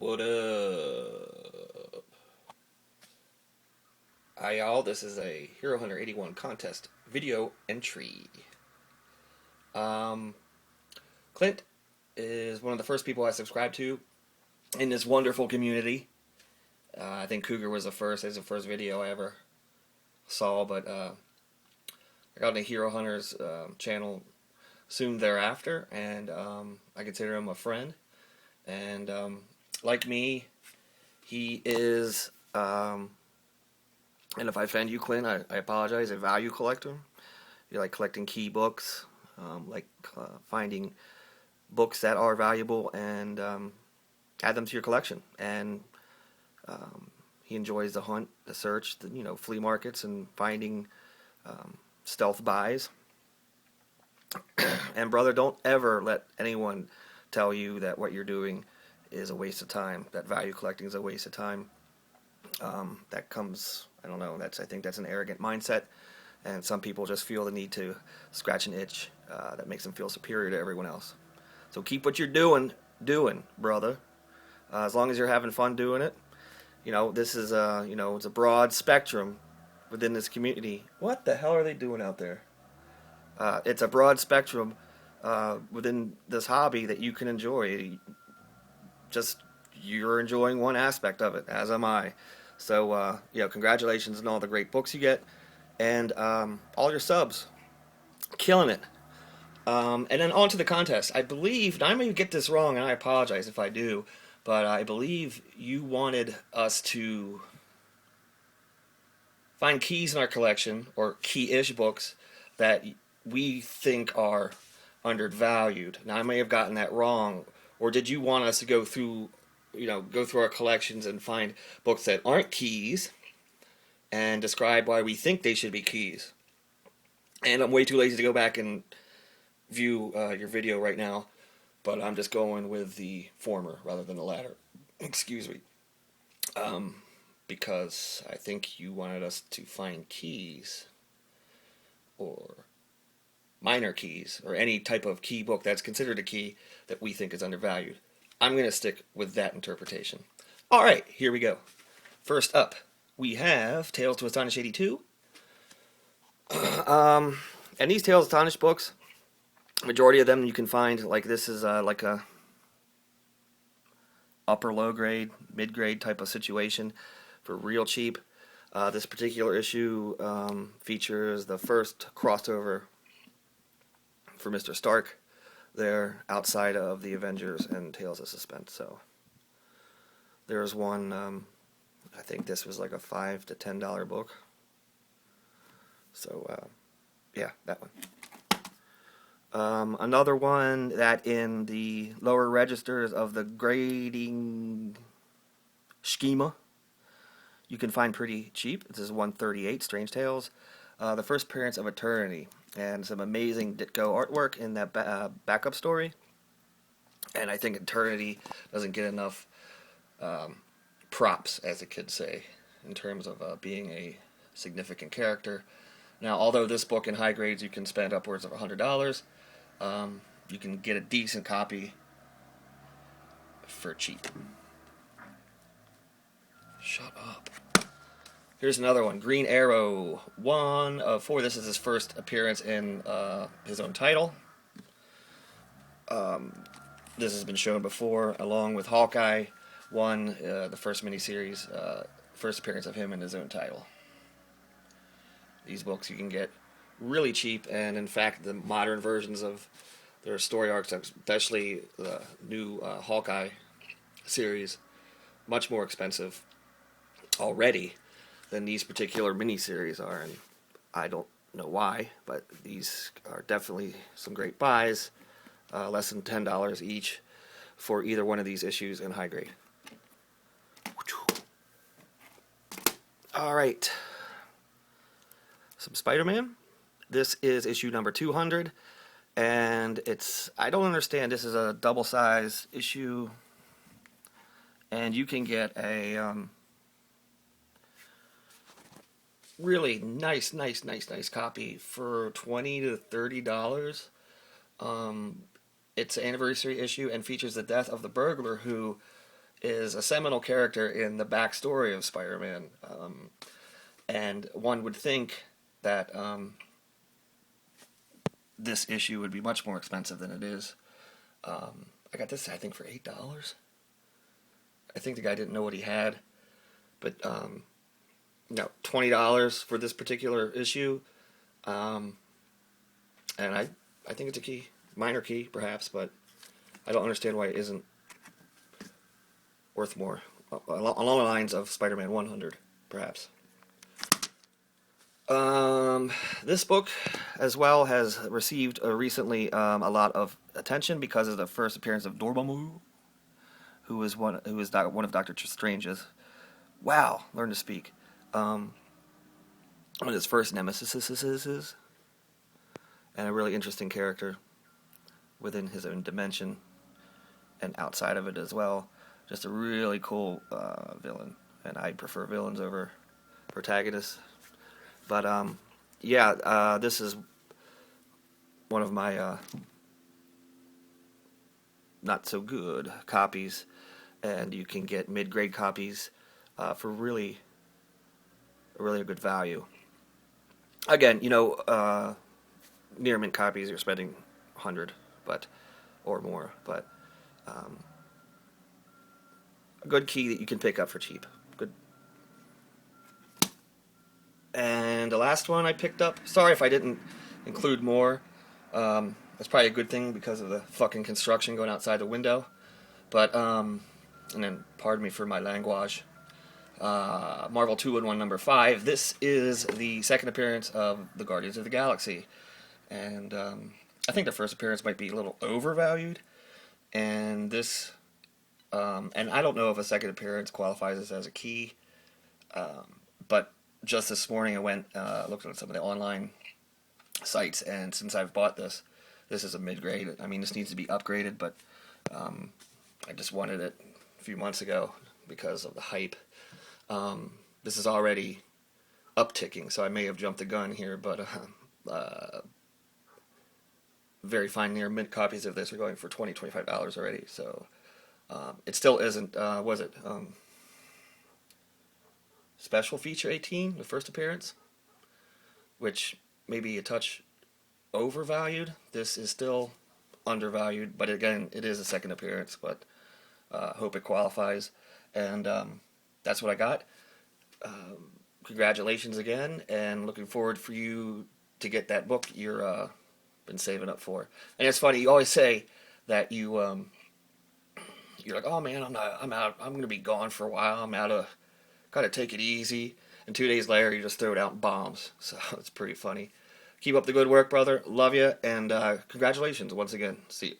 What up? Hi y'all, this is a Hero Hunter 81 contest video entry. Um, Clint is one of the first people I subscribed to in this wonderful community. I think Cougar was the first. It's the first video I ever saw, but I got into Hero Hunter's channel soon thereafter, and I consider him a friend. And like me, he is, and if I offend you, Clint, I apologize, a value collector. You like collecting key books, finding books that are valuable and add them to your collection. And he enjoys the hunt, the search, flea markets, and finding stealth buys. And brother, don't ever let anyone tell you that what you're doing is a waste of time, that value collecting is a waste of time. That comes, I don't know, I think that's an arrogant mindset, and some people just feel the need to scratch an itch that makes them feel superior to everyone else. So keep what you're doing, brother. As long as you're having fun doing it. This is it's a broad spectrum within this community. What the hell are they doing out there? It's a broad spectrum within this hobby that you can enjoy. Just you're enjoying one aspect of it, as am I. So, congratulations on all the great books you get, and all your subs. Killing it. And then on to the contest. I believe, now I may get this wrong, and I apologize if I do, but I believe you wanted us to find keys in our collection, or key-ish books, that we think are undervalued. Now, I may have gotten that wrong, or did you want us to go through our collections and find books that aren't keys and describe why we think they should be keys? And I'm way too lazy to go back and view your video right now, but I'm just going with the former rather than the latter. Excuse me. Because I think you wanted us to find keys, or minor keys, or any type of key book that's considered a key that we think is undervalued. I'm going to stick with that interpretation. Alright, here we go. First up, we have Tales to Astonish 82. And these Tales to Astonish books, majority of them you can find, this is like a upper low grade, mid grade type of situation for real cheap. This particular issue features the first crossover for Mr. Stark there outside of the Avengers and Tales of Suspense. So there's one, I think this was like a $5 to $10 book. So yeah, that one. Another one that in the lower registers of the grading schema you can find pretty cheap. This is 138, Strange Tales. The first appearance of Eternity, and some amazing Ditko artwork in that backup story. And I think Eternity doesn't get enough props, as the kids say, in terms of being a significant character. Now, although this book in high grades you can spend upwards of $100, you can get a decent copy for cheap. Shut up. Here's another one, Green Arrow, 1 of 4. This is his first appearance in his own title. This has been shown before, along with Hawkeye, 1, the first miniseries, first appearance of him in his own title. These books you can get really cheap, and in fact, the modern versions of their story arcs, especially the new Hawkeye series, much more expensive already than these particular miniseries are, and I don't know why, but these are definitely some great buys, less than $10 each for either one of these issues in high grade. Alright, some Spider-Man. This is issue number 200, and I don't understand, this is a double size issue, and you can get a really nice copy for $20 to $30. It's an anniversary issue and features the death of the burglar who is a seminal character in the backstory of Spider-Man. And one would think that this issue would be much more expensive than it is. I got this, I think, for $8. I think the guy didn't know what he had, but no, $20 for this particular issue. And I think it's a key, minor key perhaps, but I don't understand why it isn't worth more. Along the lines of Spider-Man 100, perhaps. This book, as well, has received recently a lot of attention because of the first appearance of Dormammu, who is one of Doctor Strange's. Wow, learn to speak. One of his first nemesis, and a really interesting character within his own dimension and outside of it as well. Just a really cool villain, and I prefer villains over protagonists. But yeah, this is one of my not so good copies, and you can get mid-grade copies for really a good value. Again, near mint copies you're spending 100, or more, but a good key that you can pick up for cheap. Good. And the last one I picked up, sorry if I didn't include more, that's probably a good thing because of the fucking construction going outside the window, but, and then pardon me for my language, Marvel 211 number 5, this is the second appearance of the Guardians of the Galaxy, and I think the first appearance might be a little overvalued, and this, and I don't know if a second appearance qualifies as a key, but just this morning I went, looked at some of the online sites, and since I've bought this is a mid-grade. I mean, this needs to be upgraded, but I just wanted it a few months ago because of the hype. This is already upticking, so I may have jumped the gun here, but very fine near mint copies of this are going for $20-$25 already, so it still isn't, was it, Special Feature 18, the first appearance, which may be a touch overvalued. This is still undervalued, but again, it is a second appearance, but hope it qualifies, and that's what I got. Congratulations again, and looking forward for you to get that book you're been saving up for. And it's funny, you always say that you're like, oh man, I'm out, I'm gonna be gone for a while, gotta take it easy, and 2 days later you just throw it out in bombs. So it's pretty funny. Keep up the good work, brother. Love you, and congratulations once again. See you.